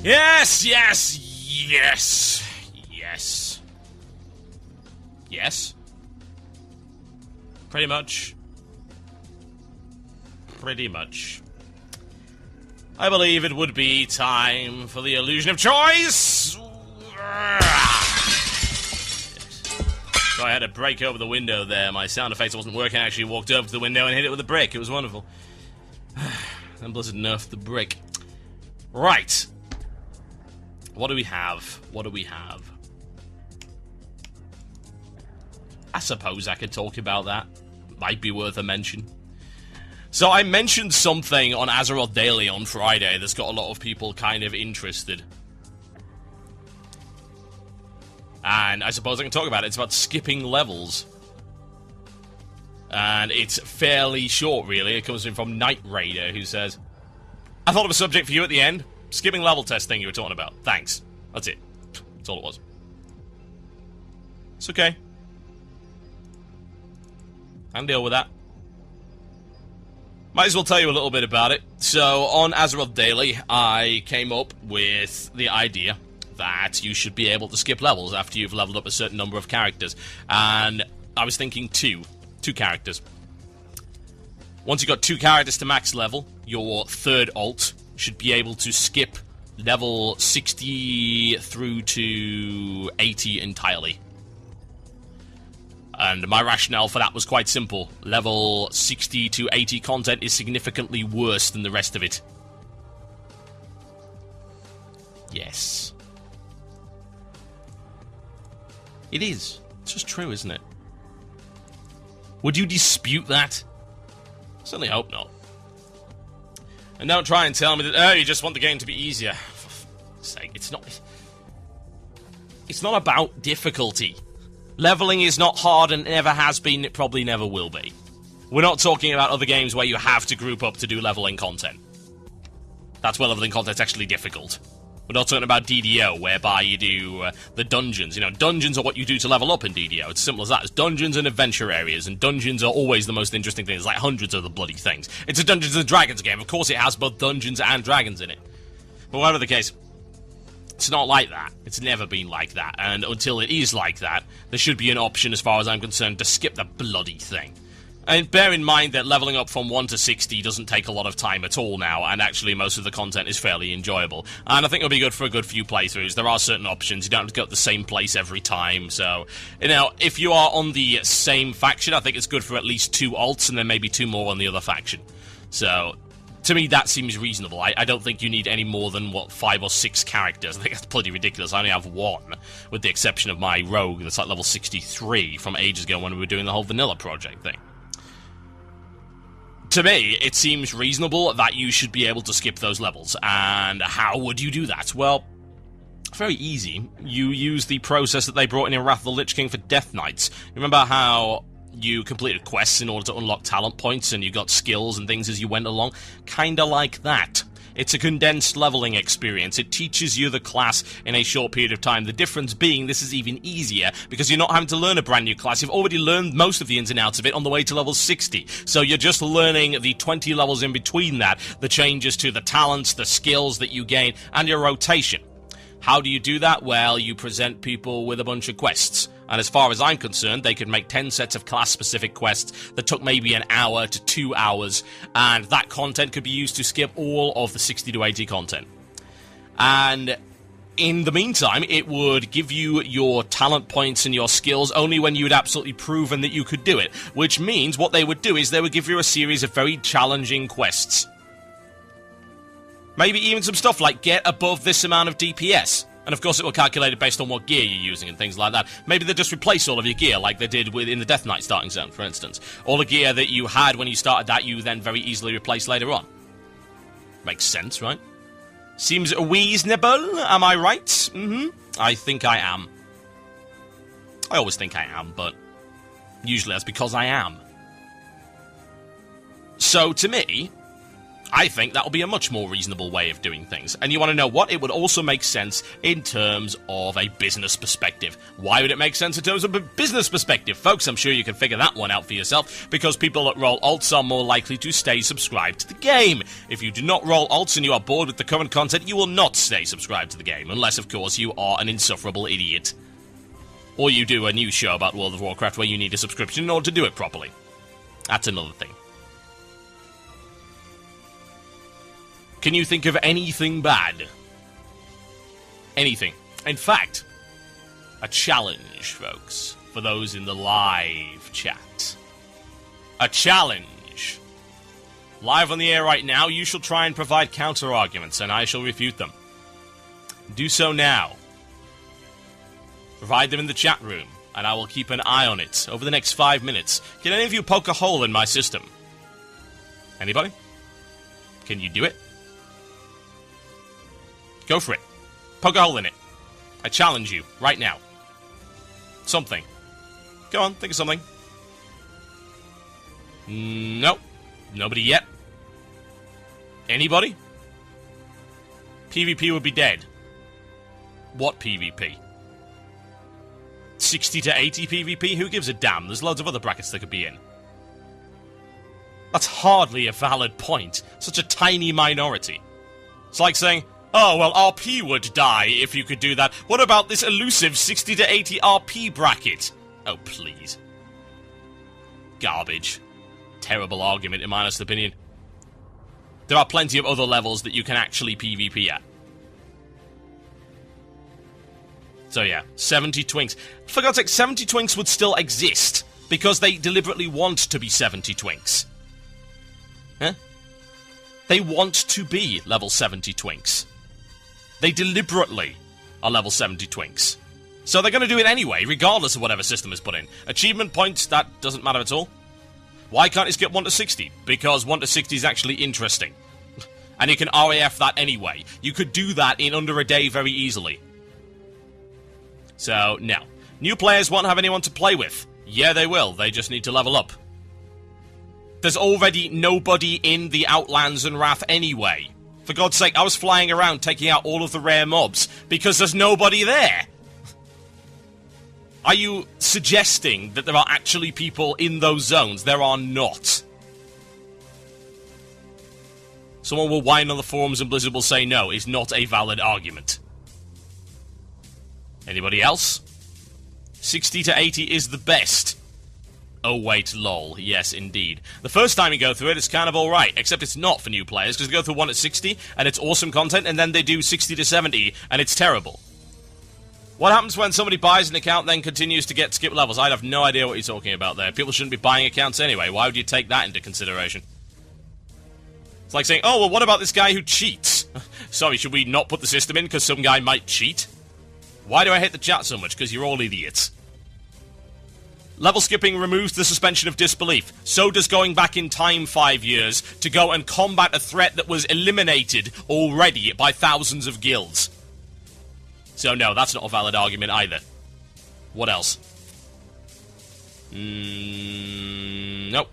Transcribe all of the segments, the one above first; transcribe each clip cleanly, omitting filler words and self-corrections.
Yes, yes, yes, yes. Yes. Pretty much. Pretty much. I believe it would be time for the illusion of choice! So I had to break over the window there. My sound effects wasn't working. I actually walked over to the window and hit it with a brick. It was wonderful. And Blizzard nerfed the brick. Right. What do we have? What do we have? I suppose I could talk about that. Might be worth a mention. So I mentioned something on Azeroth Daily on Friday that's got a lot of people kind of interested. And I suppose I can talk about it. It's about skipping levels. And it's fairly short, really. It comes in from Night Raider, who says, I thought of a subject for you at the end. Skipping level testing you were talking about. Thanks. That's it. That's all it was. It's okay. I can deal with that. Might as well tell you a little bit about it. So, on Azeroth Daily, I came up with the idea that you should be able to skip levels after you've leveled up a certain number of characters. And I was thinking two characters. Once you've got 2 characters to max level, your third alt should be able to skip level 60 through to 80 entirely. And my rationale for that was quite simple. Level 60 to 80 content is significantly worse than the rest of it. Yes. It is. It's just true, isn't it? Would you dispute that? Certainly hope not. And don't try and tell me that, oh, you just want the game to be easier. For fuck's sake, it's not about difficulty. Leveling is not hard and never has been, it probably never will be. We're not talking about other games where you have to group up to do leveling content. That's where leveling content's actually difficult. We're not talking about DDO, whereby you do the dungeons. You know, dungeons are what you do to level up in DDO. It's as simple as that. It's dungeons and adventure areas, and dungeons are always the most interesting things. There's like hundreds of the bloody things. It's a Dungeons and Dragons game. Of course it has both dungeons and dragons in it. But whatever the case, it's not like that. It's never been like that. And until it is like that, there should be an option, as far as I'm concerned, to skip the bloody thing. And bear in mind that leveling up from 1 to 60 doesn't take a lot of time at all now, and actually most of the content is fairly enjoyable. And I think it'll be good for a good few playthroughs. There are certain options. You don't have to go to the same place every time. So, you know, if you are on the same faction, I think it's good for at least 2 alts, and then maybe 2 more on the other faction. So, to me, that seems reasonable. I don't think you need any more than, 5 or 6 characters. I think that's bloody ridiculous. I only have 1, with the exception of my rogue that's like level 63 from ages ago when we were doing the whole vanilla project thing. To me, it seems reasonable that you should be able to skip those levels. And how would you do that? Well, very easy. You use the process that they brought in Wrath of the Lich King for Death Knights. Remember how you completed quests in order to unlock talent points and you got skills and things as you went along? Kinda like that. It's a condensed leveling experience. It teaches you the class in a short period of time. The difference being this is even easier because you're not having to learn a brand new class. You've already learned most of the ins and outs of it on the way to level 60. So you're just learning the 20 levels in between that, the changes to the talents, the skills that you gain, and your rotation. How do you do that? Well, you present people with a bunch of quests. And as far as I'm concerned, they could make 10 sets of class-specific quests that took maybe an hour to 2 hours, and that content could be used to skip all of the 60 to 80 content. And in the meantime, it would give you your talent points and your skills only when you had absolutely proven that you could do it, which means what they would do is they would give you a series of very challenging quests. Maybe even some stuff like get above this amount of DPS. And of course it will calculate it based on what gear you're using and things like that. Maybe they just replace all of your gear like they did in the Death Knight starting zone, for instance. All the gear that you had when you started that, you then very easily replace later on. Makes sense, right? Seems reasonable, am I right? Mm-hmm. I think I am. I always think I am, but usually that's because I am. So, to me, I think that would be a much more reasonable way of doing things. And you want to know what? It would also make sense in terms of a business perspective. Why would it make sense in terms of a business perspective? Folks, I'm sure you can figure that one out for yourself, because people that roll alts are more likely to stay subscribed to the game. If you do not roll alts and you are bored with the current content, you will not stay subscribed to the game, unless, of course, you are an insufferable idiot. Or you do a news show about World of Warcraft where you need a subscription in order to do it properly. That's another thing. Can you think of anything bad? Anything. In fact, a challenge, folks, for those in the live chat. A challenge. Live on the air right now, you shall try and provide counter-arguments, and I shall refute them. Do so now. Provide them in the chat room, and I will keep an eye on it over the next 5 minutes. Can any of you poke a hole in my system? Anybody? Can you do it? Go for it. Poke a hole in it. I challenge you, right now. Something. Go on, think of something. Nope. Nobody yet. Anybody? PvP would be dead. What PvP? 60 to 80 PvP? Who gives a damn? There's loads of other brackets that could be in. That's hardly a valid point. Such a tiny minority. It's like saying, oh, well, RP would die if you could do that. What about this elusive 60 to 80 RP bracket? Oh, please. Garbage. Terrible argument, in my honest opinion. There are plenty of other levels that you can actually PvP at. So yeah, 70 twinks. For God's sake, 70 twinks would still exist, because they deliberately want to be 70 twinks. Huh? They want to be level 70 twinks. They deliberately are level 70 twinks. So they're going to do it anyway, regardless of whatever system is put in. Achievement points, that doesn't matter at all. Why can't you skip 1 to 60? Because 1 to 60 is actually interesting. And you can RAF that anyway. You could do that in under a day very easily. So, no. New players won't have anyone to play with. Yeah, they will. They just need to level up. There's already nobody in the Outlands and Wrath anyway. For God's sake, I was flying around taking out all of the rare mobs because there's nobody there. Are you suggesting that there are actually people in those zones? There are not. Someone will whine on the forums and Blizzard will say no, is not a valid argument. Anybody else? 60 to 80 is the best. Oh wait, lol. Yes, indeed. The first time you go through it, it's kind of alright, except it's not for new players, because they go through 1 at 60, and it's awesome content, and then they do 60 to 70, and it's terrible. What happens when somebody buys an account and then continues to get skip levels? I have no idea what you're talking about there. People shouldn't be buying accounts anyway. Why would you take that into consideration? It's like saying, oh, well, what about this guy who cheats? Sorry, should we not put the system in because some guy might cheat? Why do I hate the chat so much? Because you're all idiots. Level skipping removes the suspension of disbelief. So does going back in time 5 years to go and combat a threat that was eliminated already by thousands of guilds. So no, that's not a valid argument either. What else? Nope.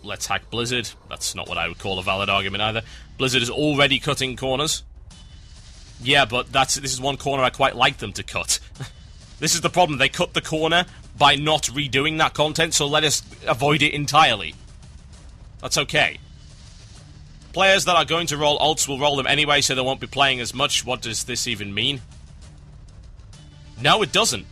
Let's hack Blizzard. That's not what I would call a valid argument either. Blizzard is already cutting corners. Yeah, but this is one corner I quite like them to cut. This is the problem. They cut the corner by not redoing that content, so let us avoid it entirely. That's okay. Players that are going to roll alts will roll them anyway, so they won't be playing as much. What does this even mean? No, it doesn't.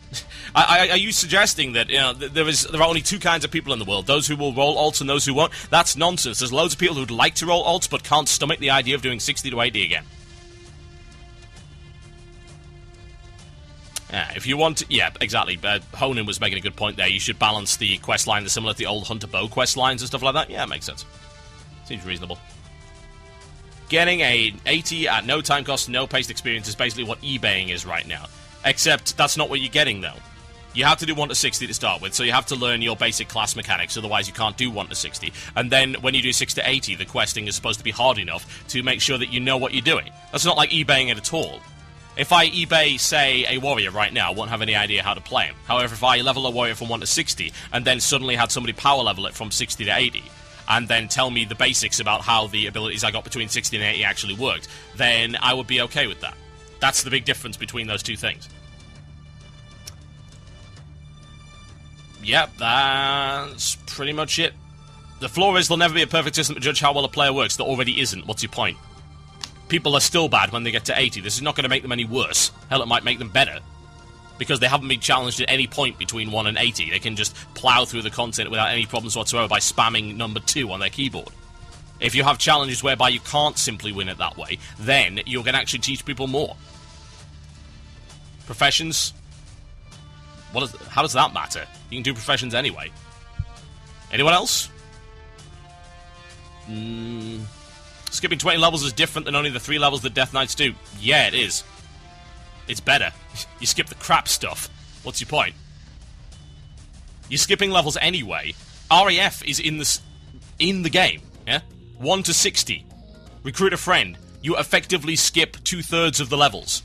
Are you suggesting that there are only two kinds of people in the world? Those who will roll alts and those who won't? That's nonsense. There's loads of people who'd like to roll alts but can't stomach the idea of doing 60 to 80 again. Yeah, if you want to, yeah, exactly. Honan was making a good point there. You should balance the quest lines similar to the old Hunter Bow quest lines and stuff like that. Yeah, it makes sense. Seems reasonable. Getting a 80 at no time cost, no paced experience is basically what eBaying is right now. Except that's not what you're getting, though. You have to do 1 to 60 to start with, so you have to learn your basic class mechanics, otherwise you can't do 1 to 60. And then when you do 6 to 80, the questing is supposed to be hard enough to make sure that you know what you're doing. That's not like eBaying it at all. If I eBay, say, a warrior right now, I won't have any idea how to play him. However, if I level a warrior from 1 to 60, and then suddenly had somebody power level it from 60 to 80, and then tell me the basics about how the abilities I got between 60 and 80 actually worked, then I would be okay with that. That's the big difference between those two things. Yep, that's pretty much it. The flaw is there'll never be a perfect system to judge how well a player works. There already isn't. What's your point? People are still bad when they get to 80. This is not going to make them any worse. Hell, it might make them better. Because they haven't been challenged at any point between 1 and 80. They can just plow through the content without any problems whatsoever by spamming number 2 on their keyboard. If you have challenges whereby you can't simply win it that way, then you're going to actually teach people more. Professions? How does that matter? You can do professions anyway. Anyone else? Skipping 20 levels is different than only the 3 levels that Death Knights do. Yeah, it is. It's better. You skip the crap stuff. What's your point? You're skipping levels anyway. RAF is in the game, yeah? 1 to 60. Recruit a friend. You effectively skip 2/3 of the levels.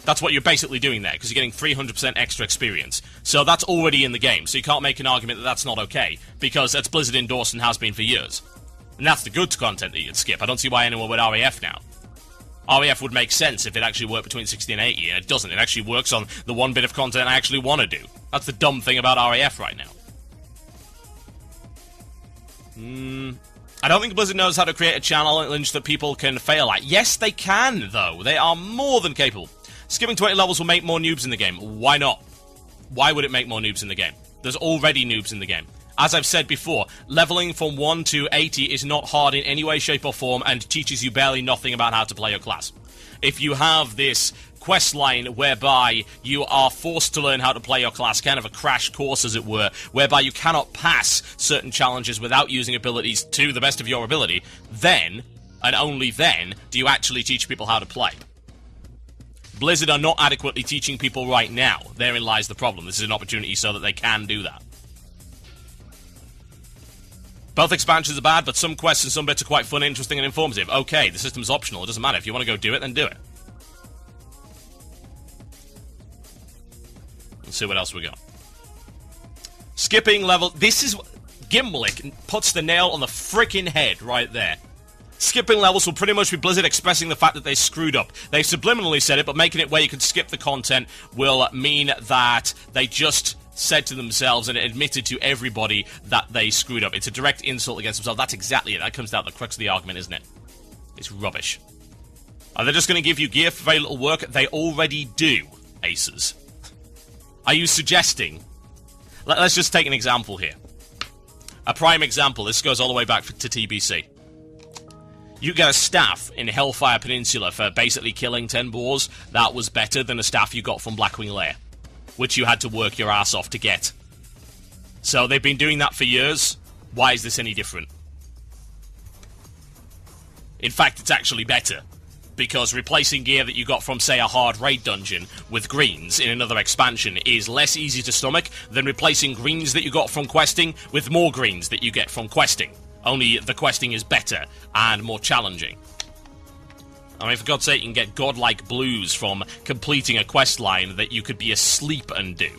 That's what you're basically doing there, because you're getting 300% extra experience. So that's already in the game, so you can't make an argument that that's not okay, because that's Blizzard endorsed and has been for years. And that's the good content that you'd skip. I don't see why anyone would RAF now. RAF would make sense if it actually worked between 60 and 80, and it doesn't. It actually works on the one bit of content I actually want to do. That's the dumb thing about RAF right now. I don't think Blizzard knows how to create a challenge that people can fail at. Yes, they can, though. They are more than capable. Skipping 20 levels will make more noobs in the game. Why not? Why would it make more noobs in the game? There's already noobs in the game. As I've said before, leveling from 1 to 80 is not hard in any way, shape, or form and teaches you barely nothing about how to play your class. If you have this quest line whereby you are forced to learn how to play your class, kind of a crash course as it were, whereby you cannot pass certain challenges without using abilities to the best of your ability, then, and only then, do you actually teach people how to play. Blizzard are not adequately teaching people right now. Therein lies the problem. This is an opportunity so that they can do that. Both expansions are bad, but some quests and some bits are quite fun, interesting, and informative. Okay, the system's optional. It doesn't matter. If you want to go do it, then do it. Let's see what else we got. Skipping level. This is... Gimblick puts the nail on the frickin' head right there. Skipping levels will pretty much be Blizzard expressing the fact that they screwed up. They've subliminally said it, but making it where you can skip the content will mean that they just said to themselves and admitted to everybody that they screwed up. It's a direct insult against themselves. That's exactly it. That comes down to the crux of the argument, isn't it? It's rubbish. Are they just going to give you gear for very little work? They already do, aces. Are you suggesting... Let's just take an example here. A prime example. This goes all the way back to TBC. You get a staff in Hellfire Peninsula for basically killing 10 boars. That was better than a staff you got from Blackwing Lair, which you had to work your ass off to get. So they've been doing that for years. Why is this any different? In fact, it's actually better, because replacing gear that you got from, say, a hard raid dungeon with greens in another expansion is less easy to stomach than replacing greens that you got from questing with more greens that you get from questing. Only the questing is better and more challenging. I mean, for God's sake, you can get godlike blues from completing a quest line that you could be asleep and do.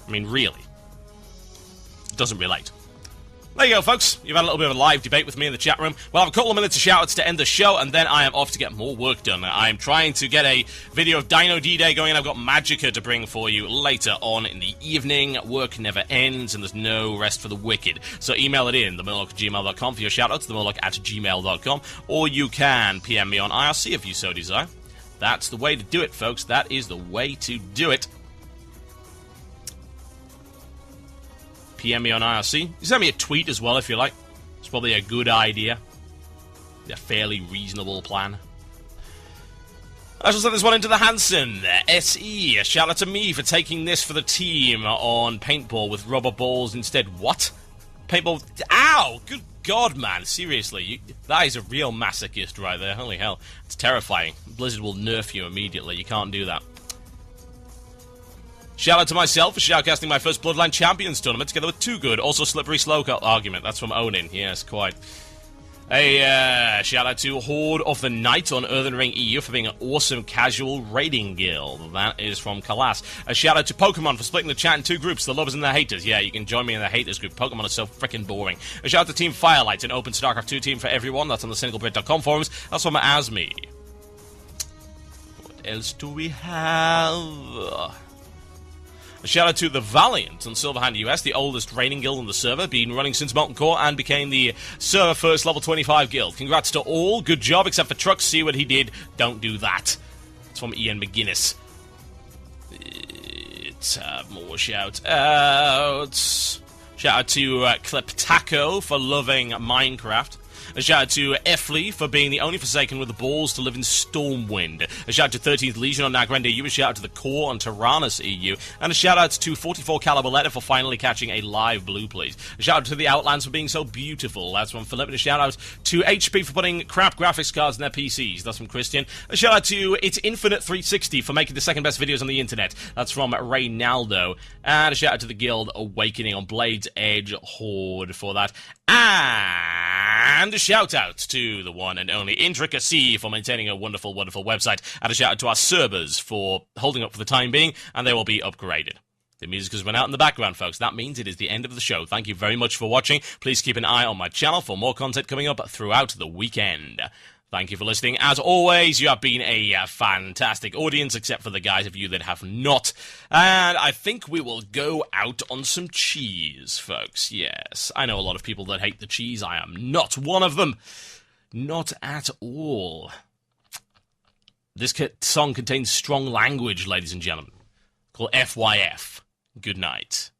I mean, really. It doesn't relate. There you go, folks. You've had a little bit of a live debate with me in the chat room. We'll have a couple of minutes of shout-outs to end the show, and then I am off to get more work done. I'm trying to get a video of Dino D-Day going, and I've got Magicka to bring for you later on in the evening. Work never ends, and there's no rest for the wicked. So email it in, themurloc@gmail.com for your shout-outs, themurloc@gmail.com, or you can PM me on IRC if you so desire. That's the way to do it, folks. That is the way to do it. PM me on IRC. You can send me a tweet as well if you like. It's probably a good idea. A fairly reasonable plan. I shall send this one into the Hansen SE. A shout out to me for taking this for the team on paintball with rubber balls instead. What? Paintball? Ow! Good God, man. Seriously. That is a real masochist right there. Holy hell. It's terrifying. Blizzard will nerf you immediately. You can't do that. Shout out to myself for shoutcasting my first Bloodline Champions tournament together with Too Good. Also, Slippery Slow argument. That's from Onin. Yes, quite. A shout out to Horde of the Night on Earthen Ring EU for being an awesome casual raiding guild. That is from Kalas. A shout out to Pokemon for splitting the chat in 2 groups, the lovers and the haters. Yeah, you can join me in the haters group. Pokemon is so freaking boring. A shout out to Team Firelight, an open StarCraft 2 team for everyone. That's on the CynicalBrit.com forums. That's from Asmi. What else do we have? A shout out to the Valiant on Silverhand US, the oldest raiding guild on the server, been running since Molten Core and became the server first level 25 guild. Congrats to all, good job, except for Trucks, see what he did, don't do that. It's from Ian McGuinness. Let's have more shout outs. Shout out to Kleptaco for loving Minecraft. A shout out to Efley for being the only Forsaken with the balls to live in Stormwind. A shout out to 13th Legion on Nagrenda EU. A shout out to the Core on Tyrannus EU. And a shout out to 44 Caliber Letter for finally catching a live blue, please. A shout out to the Outlands for being so beautiful. That's from Philip. And a shout out to HP for putting crap graphics cards in their PCs. That's from Christian. A shout out to It's Infinite 360 for making the second best videos on the internet. That's from Reynaldo. And a shout out to the Guild Awakening on Blade's Edge Horde for that. And a shout out to the one and only Intricacy for maintaining a wonderful, wonderful website. And a shout out to our servers for holding up for the time being, and they will be upgraded. The music has run out in the background, folks. That means it is the end of the show. Thank you very much for watching. Please keep an eye on my channel for more content coming up throughout the weekend. Thank you for listening. As always, you have been a fantastic audience, except for the guys of you that have not. And I think we will go out on some cheese, folks. Yes, I know a lot of people that hate the cheese. I am not one of them. Not at all. This song contains strong language, ladies and gentlemen. Called FYF. Good night.